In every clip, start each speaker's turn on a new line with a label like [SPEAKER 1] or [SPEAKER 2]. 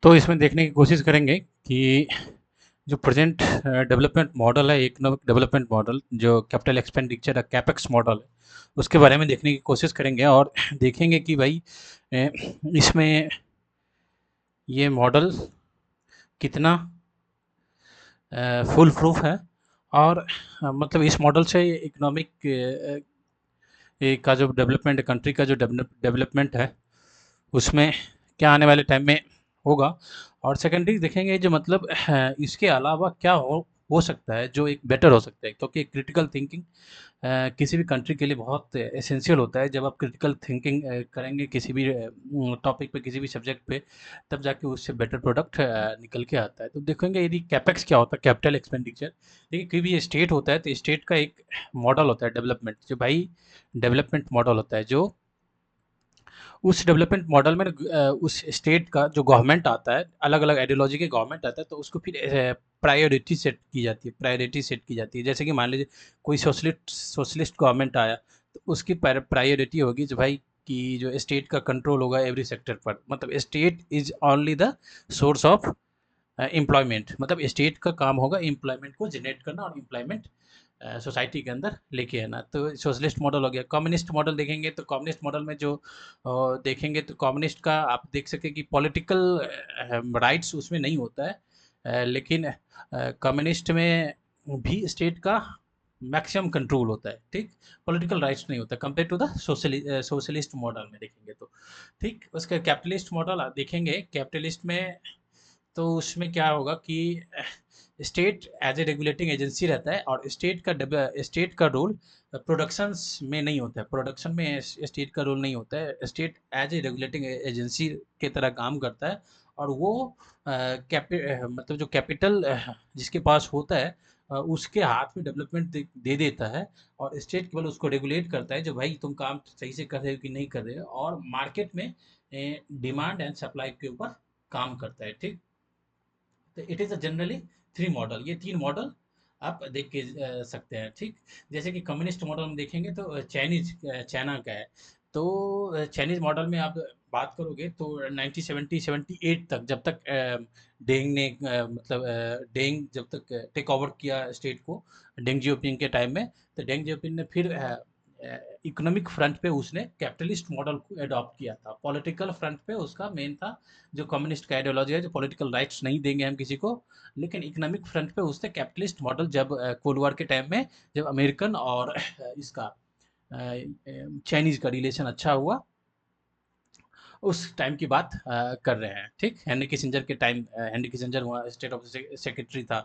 [SPEAKER 1] तो इसमें देखने की कोशिश करेंगे कि जो प्रेजेंट डेवलपमेंट मॉडल है, इकोनॉमिक डेवलपमेंट मॉडल जो कैपिटल एक्सपेंडिचर है, कैपेक्स मॉडल है, उसके बारे में देखने की कोशिश करेंगे और देखेंगे कि भाई इसमें ये मॉडल कितना फुल प्रूफ है और मतलब इस मॉडल से इकोनॉमिक का जो डेवलपमेंट, कंट्री का जो डेवलपमेंट है, उसमें क्या आने वाले टाइम में होगा। और सेकेंडरी देखेंगे जो मतलब इसके अलावा क्या हो सकता है जो एक बेटर हो सकता है, क्योंकि क्रिटिकल थिंकिंग किसी भी कंट्री के लिए बहुत एसेंशियल होता है। जब आप क्रिटिकल थिंकिंग करेंगे किसी भी टॉपिक पे, किसी भी सब्जेक्ट पे, तब जाके उससे बेटर प्रोडक्ट निकल के आता है। तो देखेंगे यदि कैपेक्स क्या होता है, कैपिटल एक्सपेंडिचर। देखिए कोई भी स्टेट होता है तो स्टेट का एक मॉडल होता है डेवलपमेंट, जो भाई डेवलपमेंट मॉडल होता है, जो उस डेवलपमेंट मॉडल में उस स्टेट का जो गवर्नमेंट आता है, अलग अलग आइडियोलॉजी के गवर्नमेंट आता है, तो उसको फिर प्रायोरिटी सेट की जाती है, प्रायोरिटी सेट की जाती है। जैसे कि मान लीजिए कोई सोशलिस्ट गवर्नमेंट आया, तो उसकी प्रायोरिटी होगी जो भाई कि जो स्टेट का कंट्रोल होगा एवरी सेक्टर पर, मतलब state is only the source of employment, मतलब स्टेट का काम होगा एम्प्लॉयमेंट को जनरेट करना और एम्प्लॉयमेंट सोसाइटी के अंदर लेके आना। तो सोशलिस्ट मॉडल हो गया। कम्युनिस्ट मॉडल देखेंगे तो कम्युनिस्ट मॉडल में जो देखेंगे तो कम्युनिस्ट का आप देख सके कि पॉलिटिकल राइट्स उसमें नहीं होता है, लेकिन कम्युनिस्ट में भी स्टेट का मैक्सिमम कंट्रोल होता है, ठीक। पॉलिटिकल राइट्स नहीं होता compare to the socialist model में देखेंगे तो, ठीक। उसका कैपिटलिस्ट मॉडल देखेंगे, कैपिटलिस्ट में तो उसमें क्या होगा कि state as a regulating agency रहता है और स्टेट का रोल प्रोडक्शंस में नहीं होता है, प्रोडक्शन में स्टेट का रोल नहीं होता है। State as a regulating agency के तरह काम करता है और वो मतलब जो कैपिटल जिसके पास होता है उसके हाथ में डेवलपमेंट दे देता है और स्टेट केवल उसको रेगुलेट करता है, जो भाई तुम काम सही से कर रहे हो कि नहीं कर रहे हो, और मार्केट में डिमांड एंड सप्लाई के ऊपर काम करता है, ठीक। तो it is a generally three model, ये तीन मॉडल आप देख के सकते हैं, ठीक। जैसे कि कम्युनिस्ट मॉडल में देखेंगे तो चाइना का है। तो चाइनीज मॉडल में आप बात करोगे तो 1978 तक, जब तक डेंग ने मतलब डेंग जब तक टेक ओवर किया स्टेट को, डेंग जियोपिंग के टाइम में, तो डेंग जियोपिंग ने फिर इकोनॉमिक फ्रंट पे उसने कैपिटलिस्ट मॉडल को अडॉप्ट किया था। पॉलिटिकल फ्रंट पे उसका मेन था जो कम्युनिस्ट का आइडियोलॉजी है, जो पॉलिटिकल राइट्स नहीं देंगे हम किसी को, लेकिन इकोनॉमिक फ्रंट पे उसने कैपिटलिस्ट मॉडल, जब कोल्ड वॉर के टाइम में जब अमेरिकन और इसका चाइनीज का रिलेशन अच्छा हुआ, उस टाइम की बात कर रहे हैं, ठीक। हेनरी किसिंजर के टाइम, हेनरी किसिंजर वहाँ स्टेट ऑफ सेक्रेटरी था,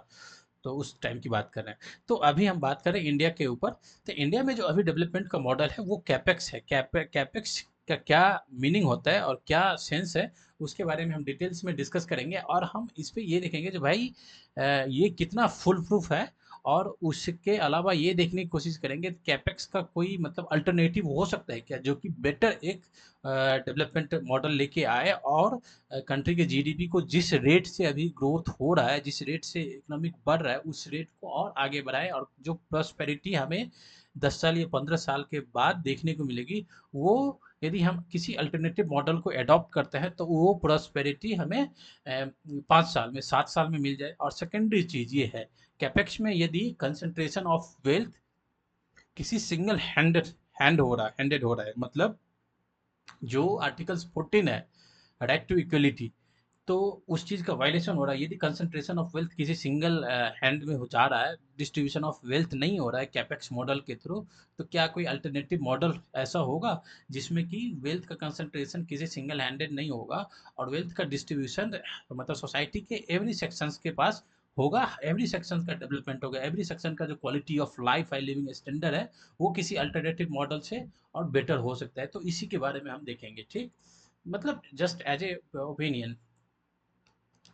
[SPEAKER 1] तो उस टाइम की बात कर रहे हैं। तो अभी हम बात करें इंडिया के ऊपर, तो इंडिया में जो अभी डेवलपमेंट का मॉडल है वो कैपेक्स है। कैपेक्स का क्या मीनिंग होता है और क्या सेंस है, उसके बारे में हम डिटेल्स में डिस्कस करेंगे और हम इस पे ये देखेंगे जो भाई ये कितना फुल प्रूफ है। और उसके अलावा ये देखने की कोशिश करेंगे कैपेक्स का कोई मतलब अल्टरनेटिव हो सकता है क्या, जो कि बेटर एक डेवलपमेंट मॉडल लेके आए और कंट्री के जीडीपी को जिस रेट से अभी ग्रोथ हो रहा है, जिस रेट से इकोनॉमिक बढ़ रहा है, उस रेट को और आगे बढ़ाए, और जो प्रॉस्पेरिटी हमें 10 साल या 15 साल के बाद देखने को मिलेगी, वो यदि हम किसी अल्टरनेटिव मॉडल को अडॉप्ट करते हैं तो वो प्रॉस्पेरिटी हमें 5 साल में, 7 साल में मिल जाए। और सेकेंडरी चीज ये है, कैपेक्स में यदि कंसंट्रेशन ऑफ वेल्थ किसी सिंगल हैंडेड हो रहा है, मतलब जो आर्टिकल्स 14 है, राइट टू इक्वलिटी, तो उस चीज़ का वायलेशन हो रहा है। यदि कंसंट्रेशन ऑफ वेल्थ किसी सिंगल हैंड में हो जा रहा है, डिस्ट्रीब्यूशन ऑफ वेल्थ नहीं हो रहा है कैपेक्स मॉडल के थ्रू, तो क्या कोई अल्टरनेटिव मॉडल ऐसा होगा जिसमें कि वेल्थ का कंसंट्रेशन किसी सिंगल हैंडेड नहीं होगा और वेल्थ का डिस्ट्रीब्यूशन मतलब सोसाइटी के एवरी सेक्शंस के पास होगा, एवरी सेक्शन का डेवलपमेंट होगा, एवरी सेक्शन का जो क्वालिटी ऑफ लाइफ है, लिविंग स्टैंडर्ड है, वो किसी अल्टरनेटिव मॉडल से और बेटर हो सकता है। तो इसी के बारे में हम देखेंगे, ठीक। मतलब जस्ट एज ए ओपिनियन,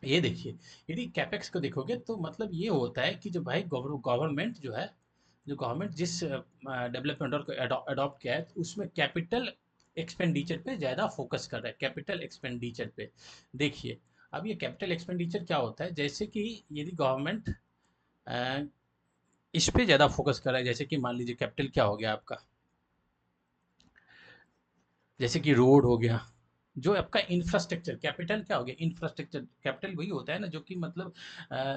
[SPEAKER 1] ये देखिए, यदि कैपेक्स को देखोगे तो मतलब ये होता है कि जो भाई गवर्नमेंट जो है, जो गवर्नमेंट जिस डेवलपमेंट मॉडल को अडॉप्ट किया है, तो उसमें कैपिटल एक्सपेंडिचर पे ज़्यादा फोकस कर रहा है, कैपिटल एक्सपेंडिचर पे। देखिए, अब ये कैपिटल एक्सपेंडिचर क्या होता है, जैसे कि यदि गवर्नमेंट इस पे ज़्यादा फोकस कर रहा है, जैसे कि मान लीजिए कैपिटल क्या हो गया आपका, जैसे कि रोड हो गया, जो आपका इंफ्रास्ट्रक्चर कैपिटल क्या हो गया, इंफ्रास्ट्रक्चर कैपिटल वही होता है ना जो कि मतलब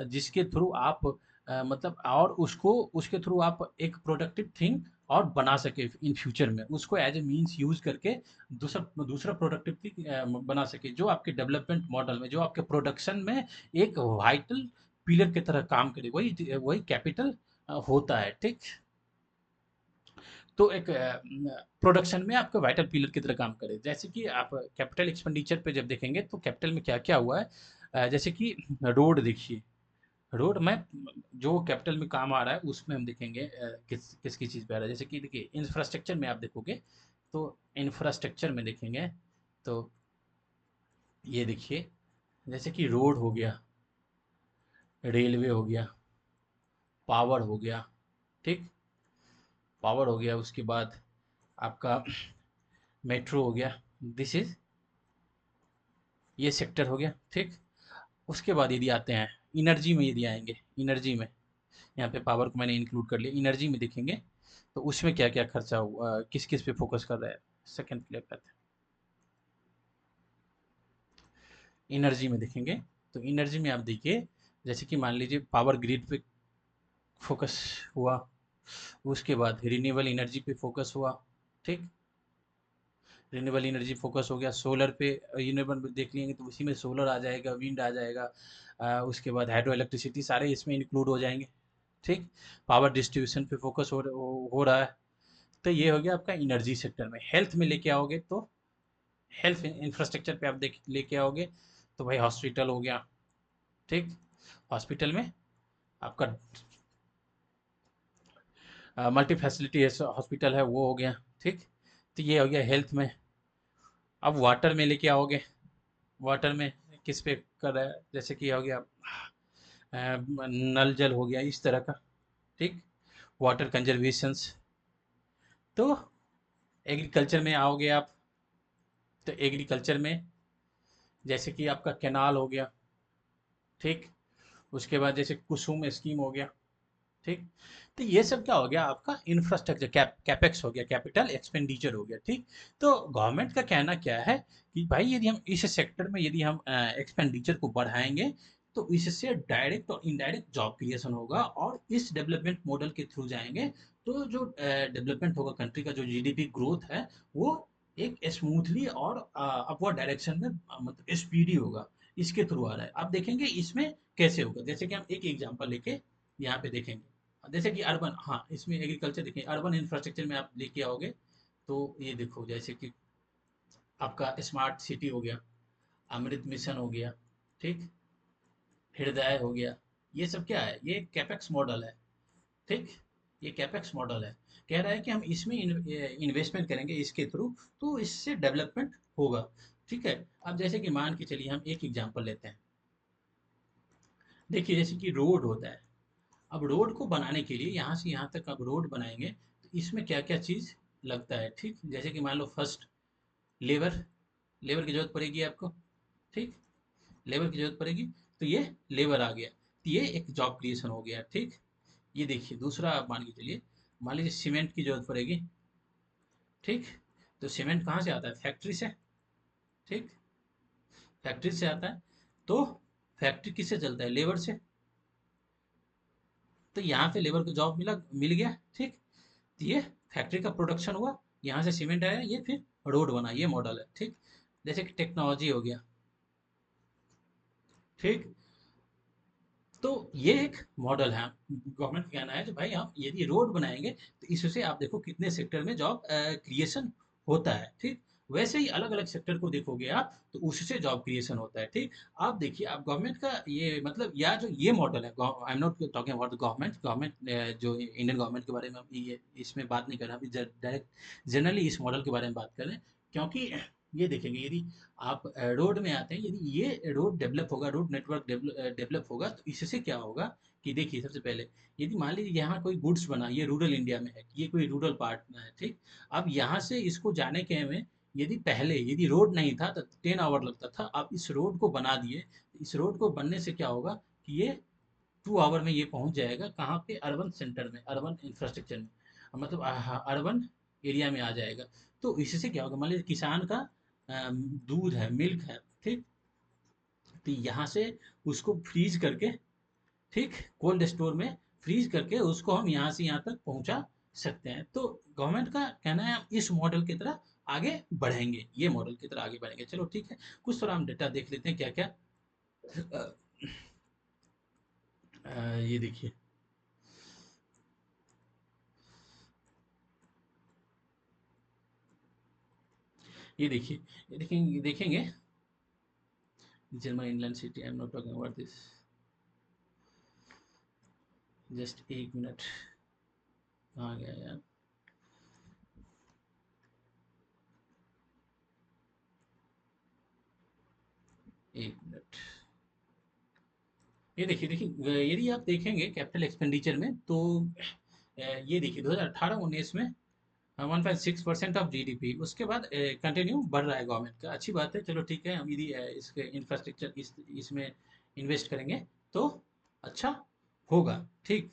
[SPEAKER 1] जिसके थ्रू आप मतलब और उसको उसके थ्रू आप एक प्रोडक्टिव थिंग और बना सके इन फ्यूचर में, उसको एज ए मीन्स यूज करके दूसरा दूसरा प्रोडक्टिव थिंग बना सके, जो आपके डेवलपमेंट मॉडल में, जो आपके प्रोडक्शन में एक वाइटल पिलर की तरह काम करे, वही वही कैपिटल होता है। ठीक, तो एक प्रोडक्शन में आपका वाइटल पिलर की तरह काम करे। जैसे कि आप कैपिटल एक्सपेंडिचर पे जब देखेंगे तो कैपिटल में क्या क्या हुआ है, जैसे कि रोड देखिए, रोड में जो कैपिटल में काम आ रहा है उसमें हम देखेंगे किसकी चीज़ पे आ रहा है। जैसे कि देखिए इंफ्रास्ट्रक्चर में आप देखोगे तो इंफ्रास्ट्रक्चर में देखेंगे तो ये देखिए, जैसे कि रोड हो गया, रेलवे हो गया, पावर हो गया। ठीक, पावर हो गया, उसके बाद आपका मेट्रो हो गया, दिस इज ये सेक्टर हो गया। ठीक, उसके बाद यदि आते हैं एनर्जी में, यदि आएंगे एनर्जी में, यहाँ पे पावर को मैंने इंक्लूड कर लिया, एनर्जी में देखेंगे तो उसमें क्या क्या खर्चा हुआ, किस किस पे फोकस कर रहा है। सेकंड क्लियर करते हैं, एनर्जी में देखेंगे तो एनर्जी में आप देखिए, जैसे कि मान लीजिए पावर ग्रिड पे फोकस हुआ, उसके बाद रिन्यूएबल एनर्जी पे फोकस हुआ। ठीक, रिन्यूएबल एनर्जी फोकस हो गया, सोलर पे रिन्यूएबल देख लेंगे तो उसी में सोलर आ जाएगा, विंड आ जाएगा, उसके बाद हाइड्रो इलेक्ट्रिसिटी सारे इसमें इंक्लूड हो जाएंगे। ठीक, पावर डिस्ट्रीब्यूशन पे फोकस हो रहा है। तो ये हो गया आपका एनर्जी सेक्टर में। हेल्थ में लेके आओगे तो हेल्थ इंफ्रास्ट्रक्चर पे आप देख लेके आओगे तो भाई हॉस्पिटल हो गया। ठीक, हॉस्पिटल में आपका मल्टी फैसिलिटी हॉस्पिटल है वो हो गया। ठीक, तो ये हो गया हेल्थ में। अब वाटर में लेके आओगे, वाटर में किस पे कर रहा है, जैसे कि हो गया नल जल हो गया इस तरह का। ठीक, वाटर कंजर्वेशंस। तो एग्रीकल्चर में आओगे आप, तो एग्रीकल्चर में जैसे कि आपका कैनाल हो गया। ठीक, उसके बाद जैसे कुसुम स्कीम हो गया। ठीक, तो ये सब क्या हो गया आपका इंफ्रास्ट्रक्चर कैपेक्स हो गया, कैपिटल एक्सपेंडिचर हो गया। ठीक, तो गवर्नमेंट का कहना क्या है कि भाई यदि हम इस सेक्टर में यदि हम एक्सपेंडिचर को बढ़ाएंगे तो इससे डायरेक्ट और इनडायरेक्ट जॉब क्रिएशन होगा, और इस डेवलपमेंट मॉडल के थ्रू जाएंगे तो जो डेवलपमेंट होगा कंट्री का, जो जीडीपी ग्रोथ है वो एक स्मूथली और अपवर्ड डायरेक्शन में मतलब स्पीडी होगा, इसके थ्रू आ रहा है। आप देखेंगे इसमें कैसे होगा, जैसे कि हम एक एग्जांपल लेके यहाँ पे देखेंगे, जैसे कि अर्बन, हाँ इसमें एग्रीकल्चर देखें, अर्बन इंफ्रास्ट्रक्चर में आप लेके आओगे तो ये देखो जैसे कि आपका स्मार्ट सिटी हो गया, अमृत मिशन हो गया। ठीक, हृदय हो गया, ये सब क्या है, ये कैपेक्स मॉडल है। ठीक, ये कैपेक्स मॉडल है, कह रहा है कि हम इसमें इन्वेस्टमेंट करेंगे इसके थ्रू तो इससे डेवलपमेंट होगा। ठीक है, अब जैसे कि मान के चलिए हम एक एग्जांपल लेते हैं, देखिए जैसे कि रोड होता है, अब रोड को बनाने के लिए यहाँ से यहाँ तक अब रोड बनाएंगे तो इसमें क्या क्या चीज़ लगता है। ठीक, जैसे कि मान लो फर्स्ट लेबर, लेबर की जरूरत पड़ेगी आपको। ठीक, लेबर की जरूरत पड़ेगी, तो ये लेबर आ गया, तो ये एक जॉब क्रिएशन हो गया। ठीक, ये देखिए दूसरा आप मान के चलिए, मान लीजिए सीमेंट की जरूरत पड़ेगी। ठीक, तो सीमेंट कहाँ से आता है, फैक्ट्री से। ठीक, फैक्ट्री से आता है, तो फैक्ट्री किससे चलता है, लेबर से। तो यहाँ पे लेबर को जॉब मिल गया। ठीक, तो ये फैक्ट्री का प्रोडक्शन हुआ, यहाँ से सीमेंट आया, ये फिर रोड बना, ये मॉडल है। ठीक, जैसे कि टेक्नोलॉजी हो गया। ठीक, तो ये एक मॉडल है, गवर्नमेंट का कहना है कि भाई आप यदि रोड बनाएंगे तो इससे आप देखो कितने सेक्टर में जॉब क्रिएशन होता है। ठीक, वैसे ही अलग अलग सेक्टर को देखोगे आप तो उससे जॉब क्रिएशन होता है। ठीक, आप देखिए आप गवर्नमेंट का ये मतलब या जो ये मॉडल है, I am not talking about the government, government जो इंडियन गवर्नमेंट के बारे में हम ये इसमें बात नहीं कर रहे, अभी डायरेक्ट जनरली इस मॉडल के बारे में बात कर रहे हैं। क्योंकि ये देखेंगे यदि आप रोड में आते हैं, यदि ये रोड डेवलप होगा, रोड नेटवर्क डेवलप होगा तो इससे क्या होगा कि देखिए सबसे पहले यदि मान लीजिए यहाँ कोई गुड्स बना, ये रूरल इंडिया में है, ये कोई रूरल पार्ट में है। ठीक, अब यहाँ से इसको जाने के में यदि पहले यदि रोड नहीं था तो 10 आवर लगता था, अब इस रोड को बना दिए, इस रोड को बनने से क्या होगा कि ये 2 आवर में ये पहुंच जाएगा कहाँ पे, अर्बन सेंटर में, अर्बन इंफ्रास्ट्रक्चर में, मतलब अर्बन एरिया में आ जाएगा। तो इससे क्या होगा, मान लीजिए किसान का दूध है, मिल्क है, ठीक? तो यहाँ से उसको फ्रीज करके, ठीक, कोल्ड स्टोर में फ्रीज करके उसको हम यहाँ से यहाँ तक पहुँचा सकते हैं। तो गवर्नमेंट का कहना है हम इस मॉडल की तरह आगे बढ़ेंगे, ये मॉडल की तरह आगे बढ़ेंगे। चलो ठीक है, कुछ थोड़ा हम डेटा देख लेते हैं क्या क्या। ये देखिए, ये देखिए, ये देखेंगे, देखेंगे German England city, I am not talking about this, just एक मिनट, कहाँ गया यार, एक मिनट। ये देखिए, देखिए यदि आप देखेंगे कैपिटल एक्सपेंडिचर में तो ये देखिए 2018-19 में 1.6% ऑफ जीडीपी, उसके बाद कंटिन्यू बढ़ रहा है गवर्नमेंट का, अच्छी बात है। चलो ठीक है, हम यदि इसके इंफ्रास्ट्रक्चर इसमें इन्वेस्ट करेंगे तो अच्छा होगा, ठीक।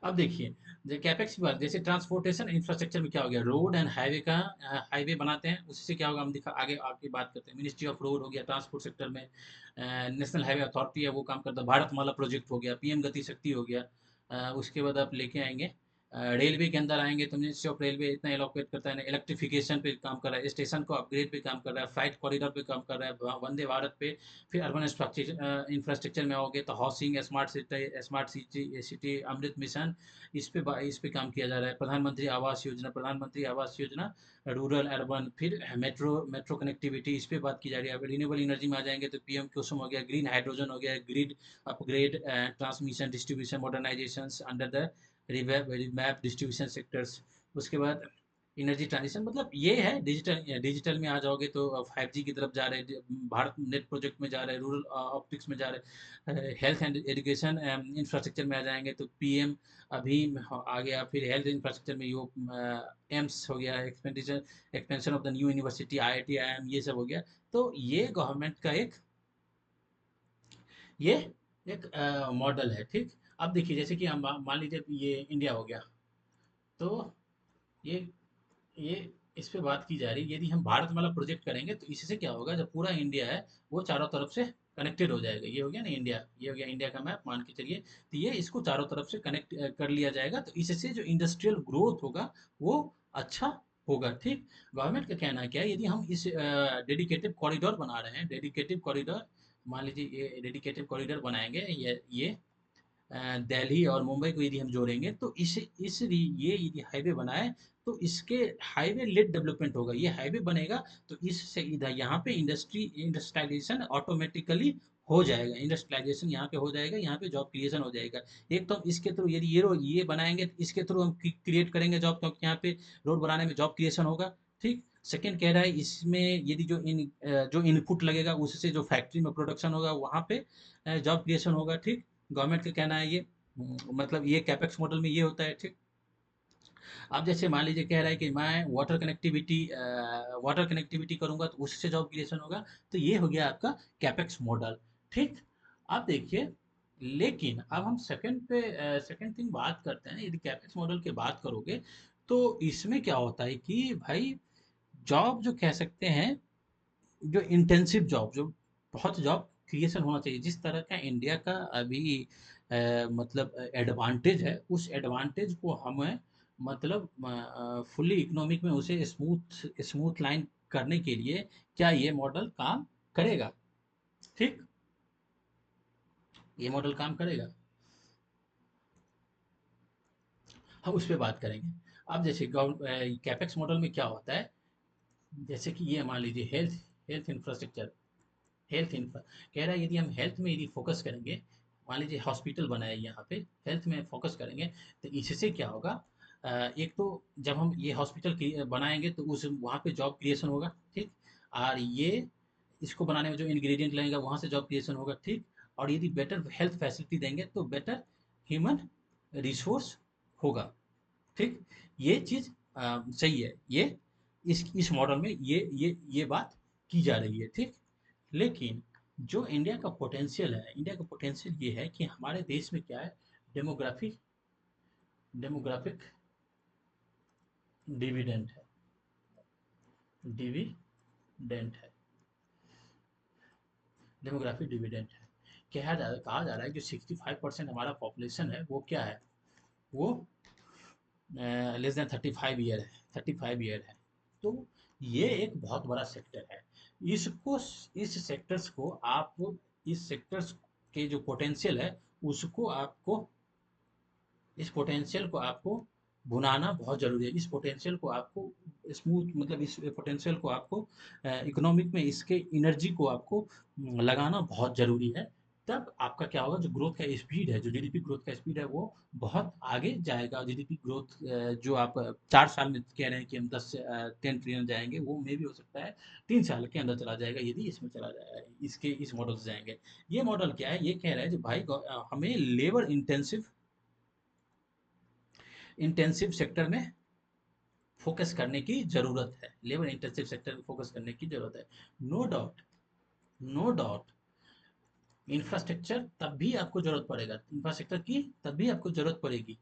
[SPEAKER 1] अब देखिए, जो कैपेक्स की बात, जैसे ट्रांसपोर्टेशन इंफ्रास्ट्रक्चर में क्या हो गया, रोड एंड हाईवे का, हाईवे बनाते हैं, उससे क्या होगा हम दिखा आगे आगे बात करते हैं। मिनिस्ट्री ऑफ रोड हो गया ट्रांसपोर्ट सेक्टर में, नेशनल हाईवे अथॉरिटी है वो काम करता है, भारतमाला प्रोजेक्ट हो गया, पीएम गति शक्ति हो गया। उसके बाद आप लेके आएंगे रेलवे के अंदर आएंगे तो मिनिस्ट्री ऑफ रेलवे इतना एलोकेट करता है ना, इलेक्ट्रिफिकेशन पे काम कर रहा है, स्टेशन को अपग्रेड पे काम कर रहा है, फ्लाइट कॉरिडोर पे काम कर रहा है, वंदे भारत पे। फिर अर्बन स्ट्रक्चर इंफ्रास्ट्रक्चर में आओगे तो हाउसिंग, स्मार्ट सिटी सिटी अमृत मिशन, इस पे काम किया जा रहा है। प्रधानमंत्री आवास योजना, प्रधानमंत्री आवास योजना, रूरल अर्बन, फिर मेट्रो, मेट्रो कनेक्टिविटी, इस पे बात की जा रही है। अब रिन्यूएबल एनर्जी में आ जाएंगे तो पीएम कुसुम हो गया, ग्रीन हाइड्रोजन हो गया, grid upgrade, transmission distribution modernisation under the remap distribution sectors. उसके बाद एनर्जी ट्रांजिशन, मतलब ये है डिजिटल, डिजिटल में आ जाओगे तो 5G की तरफ जा रहे हैं, भारत नेट प्रोजेक्ट में जा रहे हैं, रूरल ऑप्टिक्स में जा रहे हैं, हेल्थ एंड एजुकेशन इंफ्रास्ट्रक्चर में आ जाएंगे तो पीएम अभी आ गया। फिर हेल्थ इंफ्रास्ट्रक्चर में यो एम्स हो गया, expenditure, expansion of the new university, IIT, IIM, ये सब हो गया। तो ये गवर्नमेंट का एक, ये एक मॉडल है, ठीक। अब देखिए, जैसे कि हम मान लीजिए ये इंडिया हो गया, तो ये ये इस पे बात की जा रही है, यदि हम भारतमाला प्रोजेक्ट करेंगे तो इससे क्या होगा, जब पूरा इंडिया है वो चारों तरफ से कनेक्टेड हो जाएगा। ये हो गया ना इंडिया, ये हो गया इंडिया का मैप मान के चलिए, तो ये इसको चारों तरफ से कनेक्ट कर लिया जाएगा, तो इससे जो इंडस्ट्रियल ग्रोथ होगा वो अच्छा होगा, ठीक। गवर्नमेंट का कहना क्या है, यदि हम इस डेडिकेटेड कॉरिडोर बना रहे हैं, डेडिकेटेड कॉरिडोर, मान लीजिए ये डेडिकेटेड कॉरिडोर बनाएंगे, ये दिल्ली और मुंबई को यदि हम जोड़ेंगे तो ये यदि हाईवे बनाए तो इसके हाईवे लेड डेवलपमेंट होगा, ये हाईवे बनेगा तो इससे इधर यहाँ पे इंडस्ट्रियलाइजेशन ऑटोमेटिकली हो जाएगा, इंडस्ट्रियलाइजेशन यहाँ पे हो जाएगा, यहाँ पे जॉब क्रिएशन हो जाएगा। एक तो हम इसके थ्रू यदि ये बनाएंगे तो इसके थ्रू हम क्रिएट करेंगे जॉब, क्योंकि यहाँ पे रोड बनाने में जॉब क्रिएशन होगा, ठीक। सेकंड कह रहा है इसमें यदि जो इनपुट लगेगा उससे जो फैक्ट्री में प्रोडक्शन होगा वहाँ पे जॉब क्रिएशन होगा, ठीक। गवर्नमेंट का कहना है ये, मतलब ये कैपेक्स मॉडल में ये होता है, ठीक। अब जैसे मान लीजिए कह रहा है कि मैं वाटर कनेक्टिविटी करूंगा तो उससे जॉब क्रिएशन होगा, तो ये हो गया आपका कैपेक्स मॉडल, ठीक। अब देखिए, लेकिन अब हम सेकंड थिंग बात करते हैं, यदि कैपेक्स मॉडल की बात करोगे तो इसमें क्या होता है कि भाई जॉब जो कह सकते हैं, जो इंटेंसिव जॉब, जो बहुत जॉब क्रिएशन होना चाहिए, जिस तरह का इंडिया का अभी मतलब एडवांटेज है, उस एडवांटेज को हमें मतलब फुल्ली इकोनॉमिक में उसे स्मूथ स्मूथ लाइन करने के लिए क्या ये मॉडल काम करेगा, ठीक। ये मॉडल काम करेगा, हम उस पर बात करेंगे। अब जैसे कैपेक्स मॉडल में क्या होता है, जैसे कि ये मान लीजिए health, health infrastructure, health infra कह रहा है यदि हम हेल्थ में यदि फोकस करेंगे, मान लीजिए हॉस्पिटल बनाए यहाँ पे, हेल्थ में फोकस करेंगे तो इससे क्या होगा, एक तो जब हम ये हॉस्पिटल बनाएंगे तो उस वहाँ पे जॉब क्रिएशन होगा, ठीक। और ये इसको बनाने में जो इंग्रेडिएंट लगेगा वहाँ से जॉब क्रिएशन होगा, ठीक। और यदि बेटर हेल्थ फैसिलिटी देंगे तो बेटर ह्यूमन रिसोर्स होगा, ठीक। ये चीज़ सही है, ये इस मॉडल में ये बात की जा रही है, ठीक। लेकिन जो इंडिया का पोटेंशियल है, इंडिया का पोटेंशियल ये है कि हमारे देश में क्या है, डेमोग्राफिक डेमोग्राफिक डिविडेंड है, डिविडेंट है, डेमोग्राफिक डिविडेंट है। कहा जा रहा है कि 65% हमारा पॉपुलेशन है वो क्या है, वो लेस देन 35 ईयर है, 35 ईयर है। तो ये एक बहुत बड़ा सेक्टर है। इसको, इस सेक्टर्स को आप, इस सेक्टर्स के जो पोटेंशियल है उसको आपको, इस पोटेंशियल को आपको भुनाना बहुत ज़रूरी है। इस पोटेंशियल को आपको स्मूथ, मतलब इस पोटेंशियल को आपको इकोनॉमिक में इसके एनर्जी को आपको लगाना बहुत ज़रूरी है। तब आपका क्या होगा, जो ग्रोथ का स्पीड है, जो जीडीपी ग्रोथ का स्पीड है वो बहुत आगे जाएगा। जीडीपी ग्रोथ जो आप 4 साल में कह रहे हैं कि हम 10 से 10 ट्रिलियन जाएंगे, वो मे भी हो सकता है 3 साल के अंदर चला जाएगा, यदि इसमें चला जाए, इसके इस मॉडल से जाएंगे। ये मॉडल क्या है, ये कह रहा है जो भाई हमें लेबर इंटेंसिव इंटेंसिव सेक्टर में फोकस करने की ज़रूरत है, लेबर इंटेंसिव सेक्टर में फोकस करने की ज़रूरत है। No doubt, no doubt, infrastructure तब भी आपको ज़रूरत पड़ेगा, इंफ्रास्ट्रक्चर की तब भी आपको ज़रूरत पड़ेगी,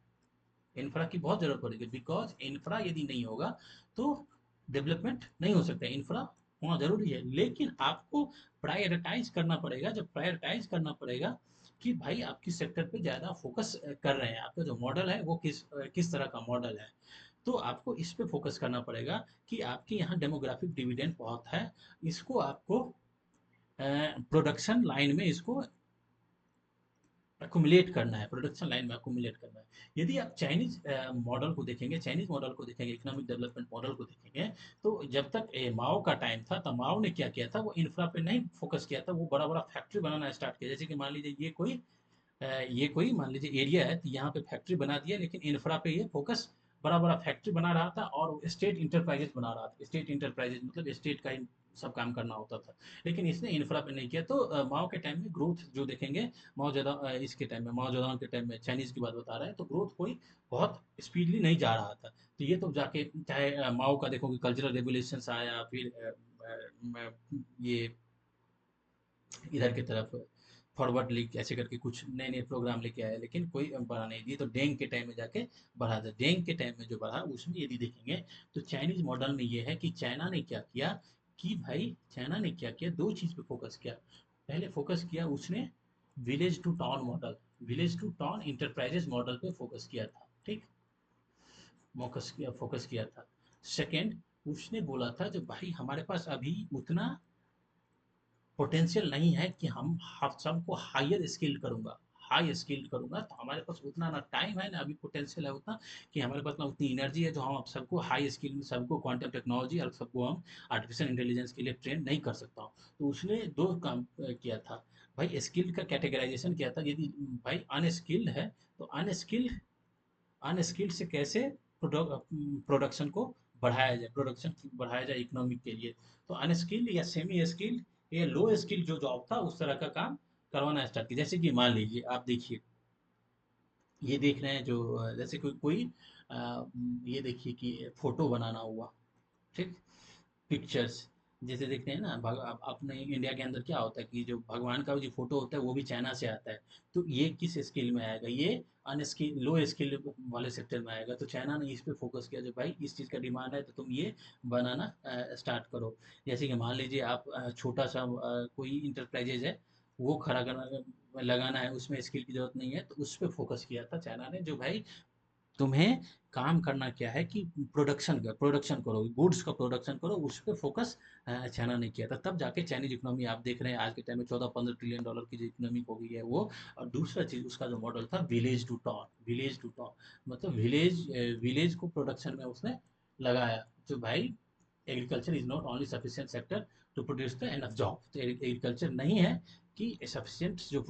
[SPEAKER 1] इंफ्रा की बहुत ज़रूरत पड़ेगी। बिकॉज इंफ्रा यदि नहीं होगा तो डेवलपमेंट नहीं हो सकता। इंफ्रा होना ज़रूरी है, लेकिन आपको प्रायोरिटाइज करना पड़ेगा। जब प्रायोरिटाइज करना पड़ेगा कि भाई आप किस सेक्टर पे ज़्यादा फोकस कर रहे हैं, आपका जो मॉडल है वो किस तरह का मॉडल है, तो आपको इस पे फोकस करना पड़ेगा कि आपके यहाँ डेमोग्राफिक डिविडेंड बहुत है, इसको आपको प्रोडक्शन लाइन में इसको अकुमुलेट करना है, प्रोडक्शन लाइन में अकुमुलेट करना है। यदि आप चाइनीज मॉडल को देखेंगे, चाइनीज मॉडल को देखेंगे, इकोनॉमिक डेवलपमेंट मॉडल को देखेंगे, तो जब तक माओ का टाइम था तब माओ ने क्या किया था, वो इंफ्रा पे नहीं फोकस किया था, वो बड़ा बड़ा फैक्ट्री बनाना स्टार्ट किया। जैसे कि मान लीजिए ये कोई मान लीजिए एरिया है, तो यहाँ पे फैक्ट्री बना दिया, लेकिन इंफ्रा पे ये फोकस बड़ा बड़ा फैक्ट्री बना रहा था और स्टेट इंटरप्राइजेस बना रहा था। स्टेट इंटरप्राइजेस मतलब स्टेट का ही सब काम करना होता था, लेकिन इसने इंफ्रा पे नहीं किया। तो माओ के टाइम में ग्रोथ जो देखेंगे, इसके टाइम में, माओ जेडोंग के टाइम में, चाइनीज की बात बता रहे हैं, तो ग्रोथ कोई बहुत स्पीडली नहीं जा रहा था। तो ये तो जाके चाहे माओ का देखोगे, कल्चरल रेवोल्यूशंस आया, फिर ये इधर की तरफ फॉरवर्ड लीग ऐसे करके कुछ नए नए प्रोग्राम लेके आया, लेकिन कोई बढ़ा नहीं दिए। तो डेंग के टाइम में जाके बढ़ा था। डेंग के टाइम में जो बढ़ा उसमें यदि देखेंगे तो चाइनीज मॉडल में ये है कि चाइना ने क्या किया, कि भाई चाइना ने क्या किया, दो चीज पे फोकस किया। पहले फोकस किया उसने village to town model, village to town enterprises model पे फोकस किया था, ठीक, फोकस किया था। सेकेंड, उसने बोला था जो भाई हमारे पास अभी उतना पोटेंशियल नहीं है कि हम सबको हायर स्किल्ड करूंगा, हाई स्किल्ड करूंगा, तो हमारे पास उतना ना टाइम है ना अभी पोटेंशियल है उतना, कि हमारे पास ना उतनी एनर्जी है जो हम अब सबको हाई स्किल, सबको क्वांटम टेक्नोलॉजी और सबको हम आर्टिफिशियल इंटेलिजेंस के लिए ट्रेन नहीं कर सकता हूँ। तो उसने दो काम किया था। भाई स्किल्ड का कैटेगराइजेशन किया था, यदि भाई अनस्किल्ड है तो अनस्किल्ड, अनस्किल्ड से कैसे प्रोडक्शन को बढ़ाया जाए, प्रोडक्शन बढ़ाया जाए इकोनॉमिक के लिए। तो अनस्किल्ड या सेमी स्किल्ड या लो स्किल्ड जो जॉब था उस तरह का काम करवाना स्टार्ट किया। जैसे कि मान लीजिए आप देखिए, ये देख रहे हैं जो जैसे कोई कोई ये देखिए कि फोटो बनाना हुआ, ठीक, पिक्चर्स, जैसे देखते हैं ना अपने इंडिया के अंदर क्या होता है कि जो भगवान का जो फोटो होता है वो भी चाइना से आता है। तो ये किस स्किल में आएगा, ये अनस्किल, लो स्किल वाले सेक्टर में आएगा। तो चाइना ने इस पे फोकस किया, जो भाई इस चीज़ का डिमांड है तो तुम ये बनाना स्टार्ट करो। जैसे कि मान लीजिए आप छोटा सा कोई इंटरप्राइजेज है, वो खड़ा करना लगाना है, उसमें स्किल की जरूरत नहीं है, तो उस पर फोकस किया था चाइना ने। जो भाई तुम्हें काम करना क्या है कि प्रोडक्शन करो, गुड्स का प्रोडक्शन करो, उस पर फोकस चाइना ने किया था। तब जाके चाइनीज इकोनॉमी आप देख रहे हैं आज के टाइम में 14-15 ट्रिलियन डॉलर की जो इकोनॉमी हो गई है वो। और दूसरा चीज उसका जो मॉडल था village to town, village to town, मतलब विलेज को प्रोडक्शन में उसने लगाया। तो भाई agriculture is not only sufficient sector to produce the enough job. तो एग्रीकल्चर नहीं है कि सफिशिएंट जो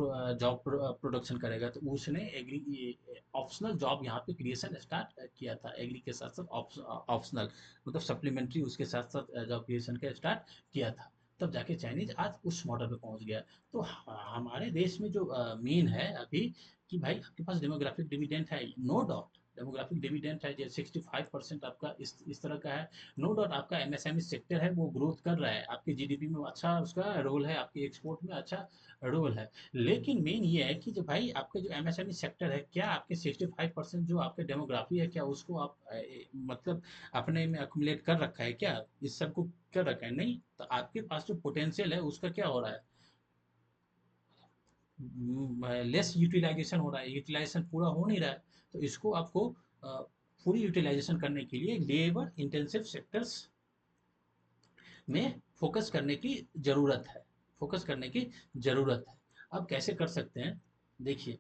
[SPEAKER 1] जॉब प्रोडक्शन करेगा, तो उसने एग्री ऑप्शनल जॉब यहाँ पे क्रिएशन स्टार्ट किया था। एग्री के साथ साथ ऑप्शनल मतलब सप्लीमेंट्री उसके साथ साथ जॉब क्रिएशन का स्टार्ट किया था। तब जाके चाइनीज आज उस मॉडल पे पहुंच गया। तो हमारे देश में जो मेन है अभी कि भाई आपके पास डेमोग्राफिक डिविडेंड है, नो डाउट, डेमोग्राफिक डिविडेंड है जो 65% आपका इस तरह का है। नो डाउट आपका एमएसएमई सेक्टर है वो ग्रोथ कर रहा है, आपके जीडीपी में अच्छा उसका रोल है, आपके एक्सपोर्ट में अच्छा रोल है। लेकिन मेन ये है कि जो भाई आपके जो एमएसएमई सेक्टर है, क्या आपके 65% जो आपके डेमोग्राफी है, क्या उसको आप मतलब अपने में अकुमुलेट कर रखा है क्या, इस सब को कर रखा है? नहीं। तो आपके पास जो पोटेंशियल है उसका क्या हो रहा है, लेस यूटिलाइजेशन हो रहा है, यूटिलाइजेशन पूरा हो नहीं रहा है। तो इसको आपको पूरी यूटिलाइजेशन करने के लिए लेबर इंटेंसिव सेक्टर्स में फोकस करने की ज़रूरत है, फोकस करने की ज़रूरत है। अब कैसे कर सकते हैं, देखिए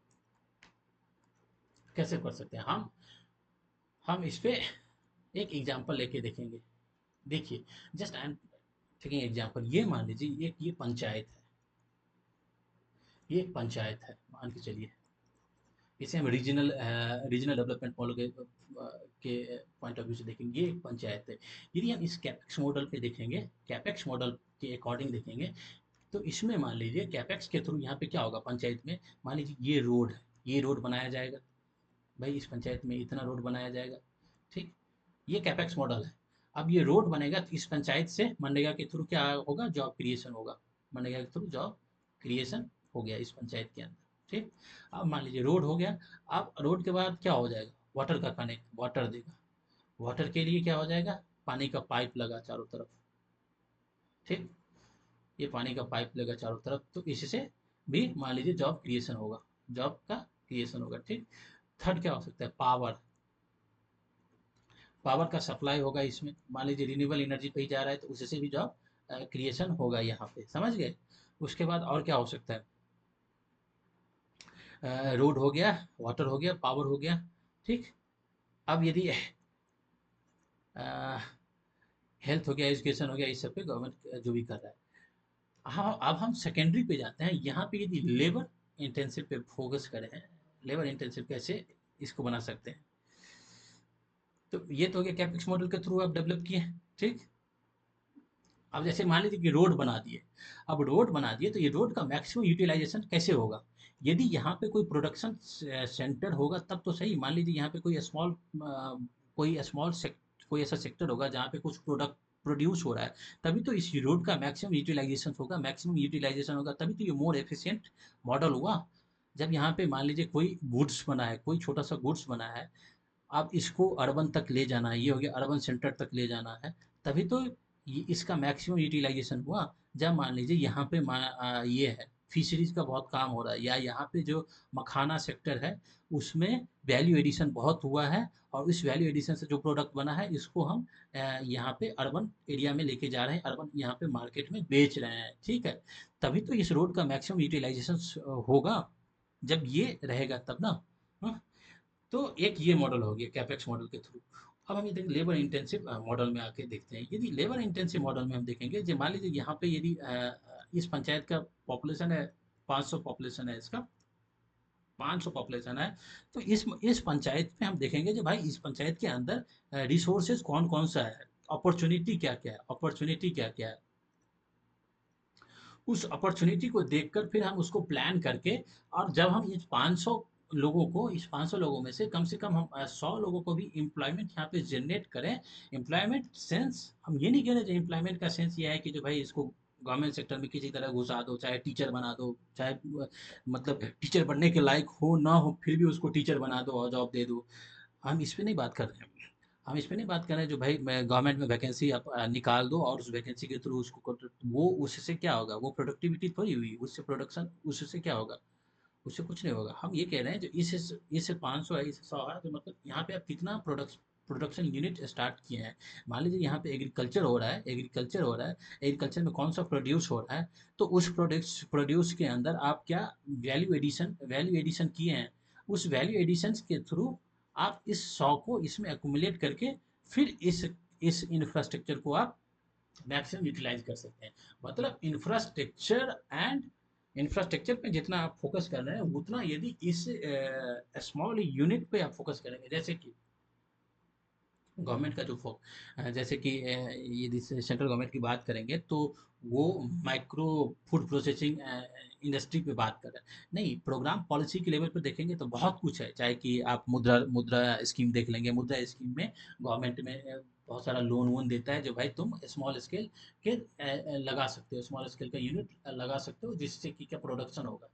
[SPEAKER 1] कैसे कर सकते हैं हम इस पे एक एग्जांपल लेके देखेंगे। देखिए, just I am taking example, ये मान लीजिए एक ये पंचायत है, ये एक पंचायत है मान के चलिए, इसे हम रीजनल डेवलपमेंट मॉडल के पॉइंट ऑफ व्यू से देखेंगे। ये एक पंचायत है, यदि हम इस कैपेक्स मॉडल पे देखेंगे, कैपेक्स मॉडल के अकॉर्डिंग देखेंगे, तो इसमें मान लीजिए कैपेक्स के थ्रू यहाँ पे क्या होगा पंचायत में, मान लीजिए ये रोड है, ये रोड बनाया जाएगा, भाई इस पंचायत में इतना रोड बनाया जाएगा, ठीक, ये कैपेक्स मॉडल है। अब ये रोड बनेगा तो इस पंचायत से मनरेगा के थ्रू क्या होगा, जॉब क्रिएशन होगा, मनरेगा के थ्रू जॉब क्रिएशन हो गया इस पंचायत के अंदर, ठीक। अब मान लीजिए रोड हो गया, अब रोड के बाद क्या हो जाएगा, वाटर का कनेक्ट, वाटर देगा, वाटर के लिए क्या हो जाएगा, पानी का पाइप लगा चारों तरफ, ठीक, ये पानी का पाइप लगा चारों तरफ, तो इससे भी मान लीजिए जॉब क्रिएशन होगा, जॉब का क्रिएशन होगा, ठीक। थर्ड क्या हो सकता है, पावर, पावर का सप्लाई होगा इसमें, मान लीजिए रिन्यूएबल एनर्जी पे ही जा रहा है तो उससे भी जॉब क्रिएशन होगा यहाँ पे, समझ गए। उसके बाद और क्या हो सकता है, रोड हो गया, वाटर हो गया, पावर हो गया, ठीक। अब यदि हेल्थ हो गया, एजुकेशन हो गया, इस सब पे गवर्नमेंट जो भी कर रहा है। हाँ, अब हम सेकेंडरी पे जाते हैं, यहाँ पे यदि लेबर इंटेंसिव पे फोकस करें, लेबर इंटेंसिव कैसे इसको बना सकते हैं, तो ये तो हो गया कैपेक्स मॉडल के थ्रू आप डेवलप किए, ठीक। अब जैसे मान लीजिए कि रोड बना दिए, अब रोड बना दिए तो ये रोड का मैक्सिमम यूटिलाइजेशन कैसे होगा, यदि यहाँ पे कोई प्रोडक्शन सेंटर होगा तब तो सही, मान लीजिए यहाँ पे कोई स्मॉल कोई ऐसा सेक्टर होगा जहाँ पे कुछ प्रोडक्ट प्रोड्यूस हो रहा है, तभी तो इस रोड का मैक्सिमम यूटिलाइजेशन होगा, मैक्सिमम यूटिलाइजेशन होगा तभी तो ये मोर एफिशिएंट मॉडल हुआ। जब यहाँ पे मान लीजिए कोई गुड्स बना है, कोई छोटा सा गुड्स बना है, अब इसको अर्बन तक ले जाना है, ये हो गया अर्बन सेंटर तक ले जाना है, तभी तो ये इसका मैक्सिमम यूटिलाइजेशन हुआ। जब मान लीजिए यहाँ पे ये है फिशरीज का बहुत काम हो रहा है, या यहाँ पे जो मखाना सेक्टर है उसमें वैल्यू एडिशन बहुत हुआ है, और इस वैल्यू एडिशन से जो प्रोडक्ट बना है इसको हम यहाँ पे अर्बन एरिया में लेके जा रहे हैं, अर्बन यहाँ पे मार्केट में बेच रहे हैं, ठीक है। तभी तो इस रोड का मैक्सिमम यूटिलाइजेशन होगा, जब ये रहेगा तब ना। हाँ? तो एक ये मॉडल हो गया कैपेक्स मॉडल के थ्रू। अब हम ये देखें लेबर इंटेंसिव मॉडल में आके देखते हैं, यदि लेबर इंटेंसिव मॉडल में हम देखेंगे, जो मान लीजिए यहाँ पे यदि इस पंचायत का पॉपुलेशन है 500 पॉपुलेशन है इसका, 500 पॉपुलेशन है, तो इस पंचायत में हम देखेंगे जो भाई इस पंचायत के अंदर रिसोर्सेज कौन कौन सा है, अपॉर्चुनिटी क्या क्या है, अपॉर्चुनिटी क्या क्या है, उस अपॉर्चुनिटी को देखकर फिर हम उसको प्लान करके, और जब हम इस 500 लोगों को, इस 500 लोगों में से कम हम 100 लोगों को भी एम्प्लॉयमेंट यहाँ पे जनरेट करें। एम्प्लॉयमेंट सेंस हम ये नहीं कह रहे, एम्प्लॉयमेंट का सेंस ये है कि जो भाई इसको गवर्नमेंट सेक्टर में किसी तरह घुसा दो, चाहे टीचर बना दो, चाहे मतलब टीचर बनने के लायक हो ना हो फिर भी उसको टीचर बना दो और जॉब दे दो, हम इस पे नहीं बात कर रहे हैं। हम इस पे नहीं बात कर रहे हैं जो भाई मैं गवर्नमेंट में वैकेंसी आप निकाल दो और उस वैकेंसी के थ्रू उसको वो उससे क्या होगा, वो प्रोडक्टिविटी थोड़ी हुई, उससे प्रोडक्शन उससे क्या होगा, उससे कुछ नहीं होगा। हम ये कह रहे हैं जो इस 500 है, इस 100 है, तो मतलब यहाँ पे आप कितना प्रोडक्शन यूनिट स्टार्ट किए हैं। मान लीजिए यहाँ पे एग्रीकल्चर हो रहा है, एग्रीकल्चर हो रहा है, एग्रीकल्चर में कौन सा प्रोड्यूस हो रहा है, तो उस प्रोड्यूस के अंदर आप क्या वैल्यू एडिशन किए हैं, उस वैल्यू एडिशन के थ्रू आप इस 100 को इसमें एक्यूमुलेट करके फिर इस इंफ्रास्ट्रक्चर को आप मैक्सिमम यूटिलाइज कर सकते हैं। मतलब इंफ्रास्ट्रक्चर पे जितना आप फोकस कर रहे हैं उतना यदि इस स्मॉल यूनिट पे आप फोकस करेंगे, जैसे कि गवर्नमेंट का जो जैसे कि यदि सेंट्रल गवर्नमेंट की बात करेंगे तो वो माइक्रो फूड प्रोसेसिंग इंडस्ट्री पे बात कर रहे हैं। नहीं, प्रोग्राम पॉलिसी के लेवल पे देखेंगे तो बहुत कुछ है, चाहे कि आप मुद्रा मुद्रा स्कीम देख लेंगे। मुद्रा स्कीम में गवर्नमेंट में बहुत सारा लोन वोन देता है, जो भाई तुम स्मॉल स्केल के लगा सकते हो, स्मॉल स्केल का यूनिट लगा सकते हो, जिससे कि क्या प्रोडक्शन होगा।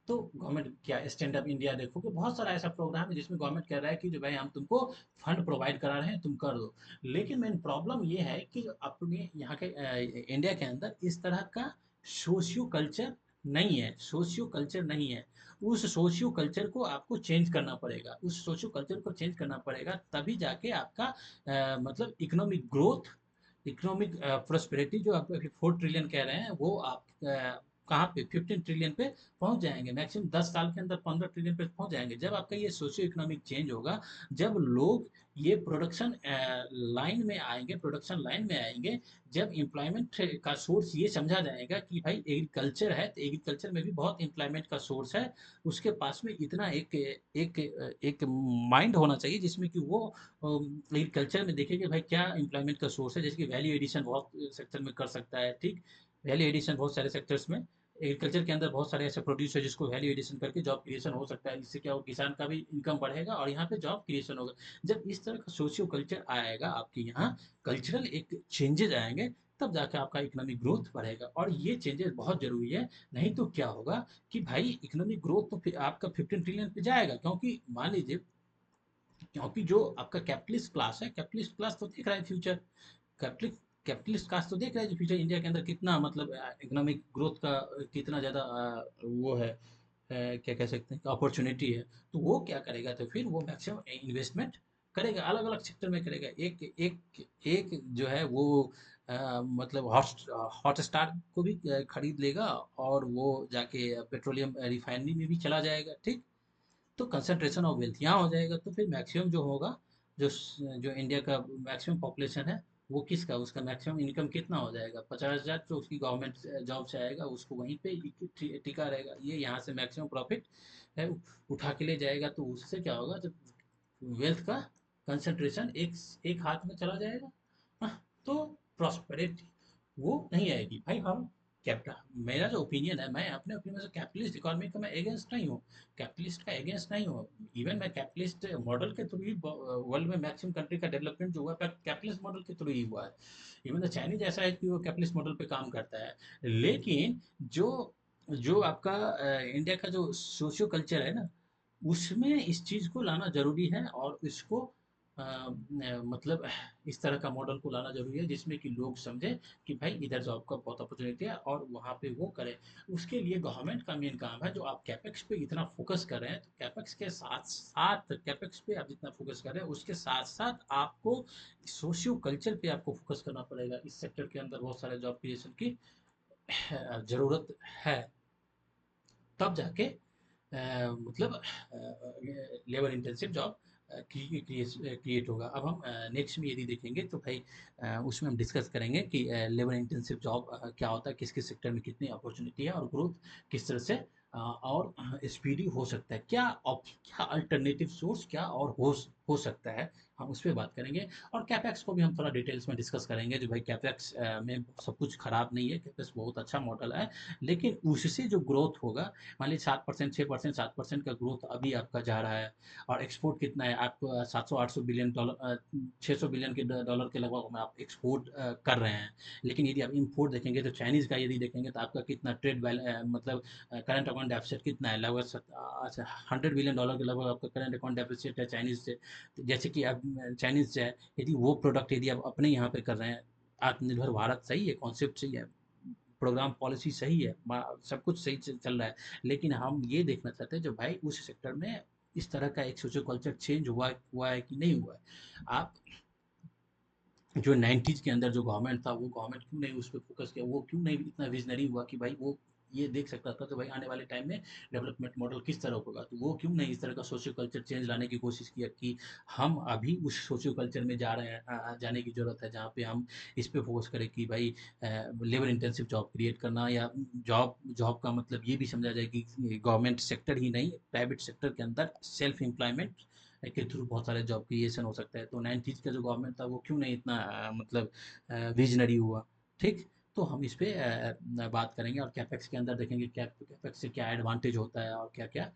[SPEAKER 1] तो गवर्नमेंट क्या, स्टैंड अप इंडिया देखोगे, बहुत सारा ऐसा प्रोग्राम है जिसमें गवर्नमेंट कह रहा है कि जो भाई हम तुमको फंड प्रोवाइड करा रहे हैं, तुम कर दो। लेकिन मेन प्रॉब्लम ये है कि अपने यहाँ के इंडिया के अंदर इस तरह का सोशियो कल्चर नहीं है, सोशियो कल्चर नहीं है। उस सोशियो कल्चर को आपको चेंज करना पड़ेगा, उस सोशियो कल्चर को चेंज करना पड़ेगा, तभी जाके आपका मतलब इकोनॉमिक ग्रोथ, इकोनॉमिक प्रोस्पेरिटी जो आप अभी 4 ट्रिलियन कह रहे हैं, वो आप कहाँ पे 15 ट्रिलियन पे पहुंच जाएंगे। मैक्सिमम 10 साल के अंदर 15 ट्रिलियन पे पहुंच जाएंगे, जब आपका ये सोशियो इकोनॉमिक चेंज होगा, जब लोग ये प्रोडक्शन लाइन में आएंगे, प्रोडक्शन लाइन में आएंगे, जब एम्प्लॉयमेंट का सोर्स ये समझा जाएगा कि भाई एग्रीकल्चर है, तो एग्रीकल्चर में भी बहुत एम्प्लॉयमेंट का सोर्स है। उसके पास में इतना एक एक माइंड होना चाहिए जिसमें कि वो एग्रीकल्चर में देखें कि भाई क्या एम्प्लॉयमेंट का सोर्स है। जैसे कि वैल्यू एडिशन बहुत सेक्टर में कर सकता है, ठीक, वैल्यू एडिशन बहुत सारे सेक्टर्स में, एग्रीकल्चर के अंदर बहुत सारे ऐसे प्रोड्यूस है जिसको वैल्यू एडिशन करके जॉब क्रिएशन हो सकता है। इससे क्या हो, किसान का भी इनकम बढ़ेगा और यहाँ पे जॉब क्रिएशन होगा। जब इस तरह का सोशियो कल्चर आएगा आपके यहाँ, कल्चरल एक चेंजेज आएंगे, तब जाकर आपका इकोनॉमिक ग्रोथ बढ़ेगा। और ये चेंजेस बहुत जरूरी है, नहीं तो क्या होगा कि भाई इकोनॉमिक ग्रोथ तो फिर आपका 15 ट्रिलियन पे जाएगा, क्योंकि मान लीजिए, क्योंकि जो आपका कैपिटलिस्ट क्लास है, कैपिटलिस्ट क्लास तो देख रहा है फ्यूचर, कैपिटलिस्ट कैपिटलिस्ट क्लास तो देख रहा है जो फ्यूचर इंडिया के अंदर कितना मतलब इकोनॉमिक ग्रोथ का कितना ज़्यादा वो है, क्या कह सकते हैं, अपॉर्चुनिटी है। तो वो क्या करेगा, तो फिर वो मैक्सिमम इन्वेस्टमेंट करेगा, अलग अलग सेक्टर में करेगा। एक एक एक जो है वो मतलब हॉट स्टार को भी खरीद लेगा, और वो जाके पेट्रोलियम रिफाइनरी में भी चला जाएगा, ठीक। तो कंसंट्रेशन ऑफ वेल्थ यहाँ हो जाएगा, तो फिर मैक्सिमम जो होगा, जो इंडिया का मैक्सिमम पॉपुलेशन है, वो किसका, उसका मैक्सिमम इनकम कितना हो जाएगा, 50,000 तो उसकी गवर्नमेंट जॉब से आएगा, उसको वहीं पे टिका रहेगा, ये यहाँ से मैक्सिमम प्रॉफिट है उठा के ले जाएगा। तो उससे क्या होगा, जब वेल्थ का कंसंट्रेशन एक एक हाथ में चला जाएगा, हाँ, तो प्रॉस्पेरिटी वो नहीं आएगी। भाई हम कैपिटल, मेरा जो ओपिनियन है, मैं अपने ओपिनियन से कैपिटलिस्ट इकोनॉमी का मैं अगेंस्ट नहीं हूँ, कैपिटलिस्ट का अगेंस्ट नहीं हूँ। इवन मैं कैपिटलिस्ट मॉडल के थ्रू ही वर्ल्ड में मैक्सिमम कंट्री का डेवलपमेंट जो हुआ है कैपिटलिस्ट मॉडल के थ्रू ही हुआ है। इवन द चाइनीज ऐसा है कि वो कैपिटलिस्ट मॉडल पे काम करता है। लेकिन जो जो आपका इंडिया का जो सोशियो कल्चर है ना, उसमें इस चीज़ को लाना ज़रूरी है, और इसको मतलब इस तरह का मॉडल को लाना ज़रूरी है जिसमें कि लोग समझें कि भाई इधर जॉब का बहुत अपॉर्चुनिटी है, और वहाँ पे वो करें। उसके लिए गवर्नमेंट का मेन काम है, जो आप कैपेक्स पे इतना फोकस कर रहे हैं, तो कैपेक्स के साथ साथ, कैपेक्स पे आप जितना फोकस कर रहे हैं उसके साथ साथ आपको सोशियो कल्चर पे आपको फोकस करना पड़ेगा। इस सेक्टर के अंदर बहुत सारे जॉब क्रिएशन की ज़रूरत है, तब जाके मतलब लेबर इंटेंसिव जॉब क्रिएट होगा। अब हम नेक्स्ट में यदि देखेंगे तो भाई उसमें हम डिस्कस करेंगे कि लेबर इंटेंसिव जॉब क्या होता है, किस किस सेक्टर में कितनी अपॉर्चुनिटी है, और ग्रोथ किस तरह से और स्पीडी हो सकता है, क्या अल्टरनेटिव सोर्स क्या और हो सकता है, हम उस पर बात करेंगे। और कैपेक्स को भी हम थोड़ा डिटेल्स में डिस्कस करेंगे, जो भाई कैपेक्स में सब कुछ खराब नहीं है, कैपेक्स बहुत अच्छा मॉडल है। लेकिन उससे जो ग्रोथ होगा, मान लीजिए 7%, 6%, 7% का ग्रोथ अभी आपका जा रहा है, और एक्सपोर्ट कितना है आपको, 700-800 बिलियन डॉलर, 600 बिलियन के डॉलर के लगभग में आप एक्सपोर्ट कर रहे हैं। लेकिन यदि आप इम्पोर्ट देखेंगे, तो चाइनीज़ का यदि देखेंगे, तो आपका कितना मतलब करंट अकाउंट डेफिसिट कितना है, लगभग 100 बिलियन डॉलर के लगभग आपका करंट अकाउंट डेफिसिट है चाइनीज़ से। तो जैसे कि अब चाइनीज़ से है, यदि वो प्रोडक्ट यदि आप अपने यहाँ पे कर रहे हैं, आत्मनिर्भर भारत सही है, कॉन्सेप्ट सही है, प्रोग्राम पॉलिसी सही है, सब कुछ सही चल रहा है। लेकिन हम ये देखना चाहते हैं जो भाई उस सेक्टर में इस तरह का एक सोशल कल्चर चेंज हुआ है कि नहीं हुआ है। आप जो 90s के अंदर जो गवर्नमेंट था, वो गवर्नमेंट क्यों नहीं उस पर फोकस किया, वो क्यों नहीं इतना विजनरी हुआ कि भाई वो ये देख सकता था कि भाई आने वाले टाइम में डेवलपमेंट मॉडल किस तरह होगा। तो वो क्यों नहीं इस तरह का सोशियो कल्चर चेंज लाने की कोशिश किया कि हम अभी उस सोशियो कल्चर में जा रहे हैं, जाने की ज़रूरत है, जहाँ पे हम इस पे फोकस करें कि भाई लेबर इंटेंसिव जॉब क्रिएट करना, या जॉब जॉब का मतलब ये भी समझा जाए कि गवर्नमेंट सेक्टर ही नहीं, प्राइवेट सेक्टर के अंदर सेल्फ एम्प्लॉयमेंट के थ्रू बहुत सारे जॉब क्रिएशन हो सकता है। तो 90s का जो गवर्नमेंट था, वो क्यों नहीं इतना मतलब विजनरी हुआ, ठीक। तो हम इस पे बात करेंगे और कैपेक्स के अंदर देखेंगे क्या कैपेक्स से क्या एडवांटेज होता है और क्या-क्या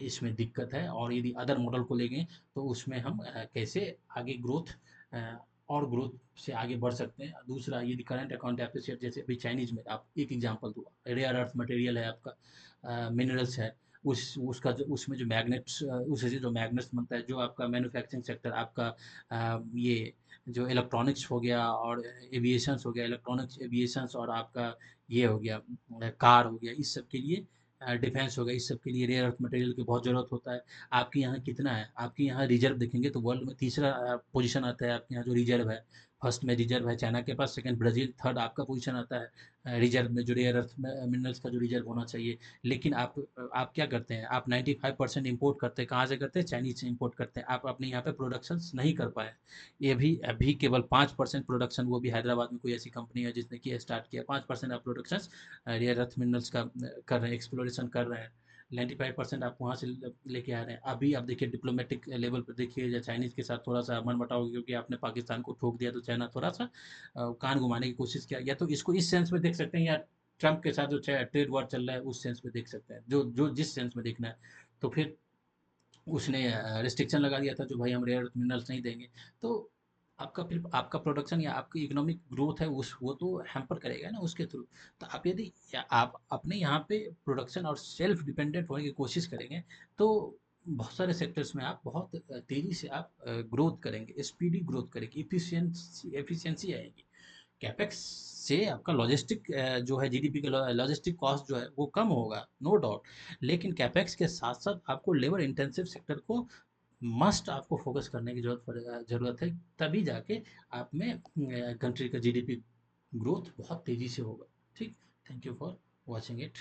[SPEAKER 1] इसमें दिक्कत है, और यदि अदर मॉडल को लेंगे तो उसमें हम कैसे आगे ग्रोथ अ, और ग्रोथ से आगे बढ़ सकते हैं। दूसरा, यदि करंट अकाउंट एप्रिशिएट, जैसे अभी चाइनीज़ में आप एक एग्ज़ाम्पल दूँ, रेयर अर्थ मटेरियल है आपका, मिनरल्स है, उसका जो उसमें जो मैग्नेट्स उससे जो मैग्नेट्स बनता है, जो आपका मैन्युफैक्चरिंग सेक्टर आपका ये जो इलेक्ट्रॉनिक्स हो गया और एविएशंस हो गया, इलेक्ट्रॉनिक्स एविएशंस और आपका ये हो गया कार हो गया, इस सब के लिए डिफेंस हो गया, इस सब के लिए रेयर अर्थ मटेरियल की बहुत ज़रूरत होता है। आपके यहाँ कितना है? आपके यहाँ रिजर्व देखेंगे तो वर्ल्ड में तीसरा पोजीशन आता है आपके यहाँ जो रिजर्व है। फर्स्ट में रिजर्व है चाइना के पास, सेकंड ब्राज़ील, थर्ड आपका पोजीशन आता है रिजर्व में, जो रेयर अर्थ मिनरल्स का जो रिजर्व होना चाहिए। लेकिन आप क्या करते हैं? आप 95% इम्पोर्ट करते हैं, कहाँ से करते हैं? चाइनीज़ से इम्पोर्ट करते हैं। आप अपने यहाँ पे प्रोडक्शंस नहीं कर पाए। ये भी अभी केवल 5% प्रोडक्शन, वो भी हैदराबाद में कोई ऐसी कंपनी है जिसने किया, स्टार्ट किया। 5% आप प्रोडक्शंस रेयर अर्थ मिनरल्स का कर रहे हैं, एक्सप्लोरेशन कर रहे हैं। 95% आप वहाँ से लेके आ रहे हैं। अभी आप देखिए डिप्लोमेटिक लेवल पर देखिए, या चाइनीज़ के साथ थोड़ा सा मनमुटाव हो, क्योंकि आपने पाकिस्तान को ठोक दिया तो चाइना थोड़ा सा कान घुमाने की कोशिश किया। या तो इसको इस सेंस में देख सकते हैं, या ट्रंप के साथ जो ट्रेड वॉर चल रहा है उस सेंस में देख सकते हैं, जो जो जिस सेंस में देखना है। तो फिर उसने रिस्ट्रिक्शन लगा दिया था, जो भाई हम रेयर अर्थ मिनरल्स नहीं देंगे। तो आपका फिर आपका प्रोडक्शन या आपकी इकोनॉमिक ग्रोथ है उस वो तो हैम्पर करेगा ना उसके थ्रू। तो आप यदि या आप अपने यहाँ पे प्रोडक्शन और सेल्फ डिपेंडेंट होने की कोशिश करेंगे, तो बहुत सारे सेक्टर्स में आप बहुत तेज़ी से आप ग्रोथ करेंगे, स्पीडी ग्रोथ करेंगे, एफिशिएंसी एफिशिएंसी आएगी। कैपेक्स से आपका लॉजिस्टिक जो है, जीडीपी का लॉजिस्टिक कॉस्ट जो है वो कम होगा, नो डाउट। लेकिन कैपेक्स के साथ साथ आपको लेबर इंटेंसिव सेक्टर को मस्ट आपको फोकस करने की जरूरत है, तभी जाके आप में कंट्री का जीडीपी ग्रोथ बहुत तेजी से होगा। ठीक। Thank you for watching it.